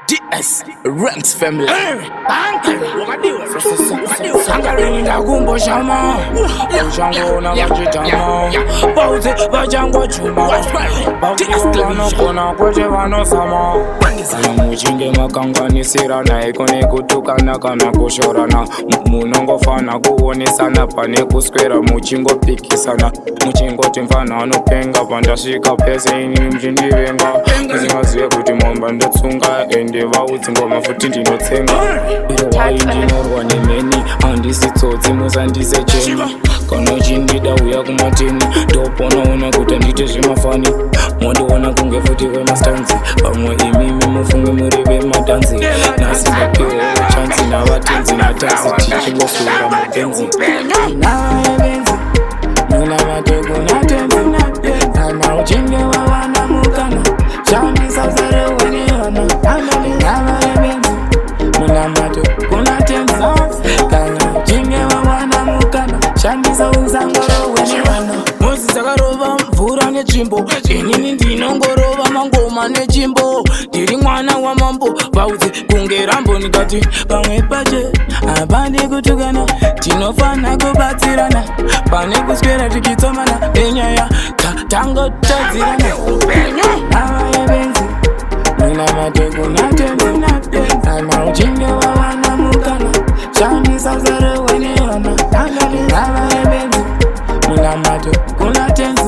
DS Ranks family. Sangari na gumbo shama. Ushango na wajitama. Bauze vajango chuma. Bauze wano kona kweje wano sama. Sana mujinge makangani sirana. Ekone kutukana kana kushorana. Munongo fana kuonesana. Pane kuskwera muchingo pikisana. Muchingo timfana anopenga. Pandashika pese ini mjindivenga. Kuzingaziwe kuti momba ndotsunga. Ende vaudzi ngoma futi ndinotsenga. Iro wai ndinorwa nemeni. Handisitsotsi musandise cheni. Kana chindida uya kumateni. Ndoponaona kuti andite zvemafani. Mondiona kunge futi vemastanzi. Pamwe imimi mufunge muri vematanzi. Nasi vapiwa chansi navatenzi natanzi. Tichingoswera mupenzi. Navaevenzi muna mateko natenzi. Kana uchinge wawana mukana. Shandisa zare weniona. Navaevenzi muna mateko natenzi. Kana uchinge wawana mukana. Shandisa uzangoro weniona. Mozi zakarova mvura netsvimbo. Inini ndinongorova mangoma netsvimbo. Ndiri mwana wamambo vaudzi kunge rambo nikati pamwe pache hapandi kutukana. Tinofana kubatsirana pane kuswera tikitsomana nenyaya tangotadzirana. Navaevenzi muna mateko natenzi. Kana uchinge wawana mukana. Shandisa zare weniona. Navaevenzi muna mateko natenzi.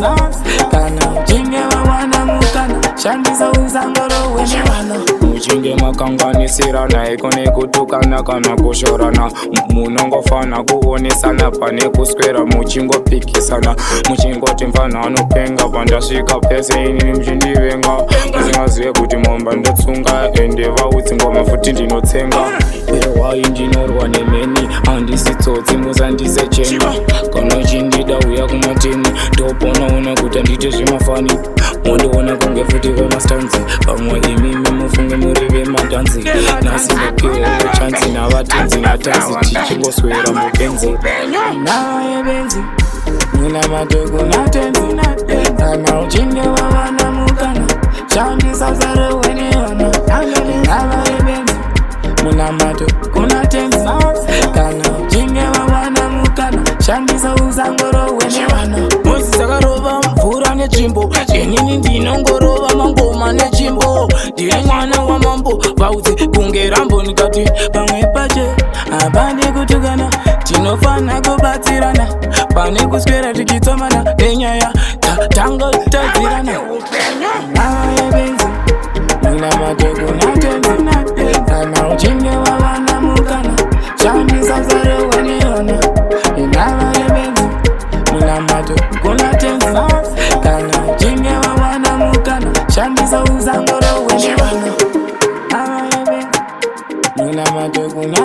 Kana uchinge wawana mukana. Shandisa uzangoro weniona. Muchinge makanganisirana. Ekone kutukana kana kushorana. Munongofana kuonesana pane kuswera muchingopikisana. Muchingoti mfana anopenga. Pandasvika pese ini mchindivenga. Muzingazive kuti momba ndotsunga. Ende vaudzi ngoma futi ndinotsenga. Iro wai ndinorwa nemeni. Handisitsotsi musandise cheni. Kana chindida uya kumateni. Ndoponaona kuti andite zvemafani. Mondiona kunge futi vemastanzi. Pamwe imimi mufunge muri vematanzi. Nasi vapiwa chansi navatenzi natanzi. Tichingoswera mupenzi. Navaevenzi muna mateko natenzi. Kana uchinge wawana mukana. Shandisa zare weniona. Navaevenzi muna mateko natenzi. Kana uchinge wawana mukana. Shandisa uzangoro weniona. Mozi zakarova mvura netsvimbo. Inini ndinongorova mangoma netsvimbo. Ndiri mwana wamambo vaudzi kunge rambo nikati pamwe pache hapandi kutukana. Tinofana kubatsirana pane kuswera tikitsomana nenyaya tangotadzirana. Navaevenzi muna mateko natenzi. Kana uchinge wawana mukana. Shandisa zare weniona. Navaevenzi muna mateko natenzi. Kana uchinge wawana mukana. Shandisa uzangoro weniona. Navaevenzi muna mateko natenzi.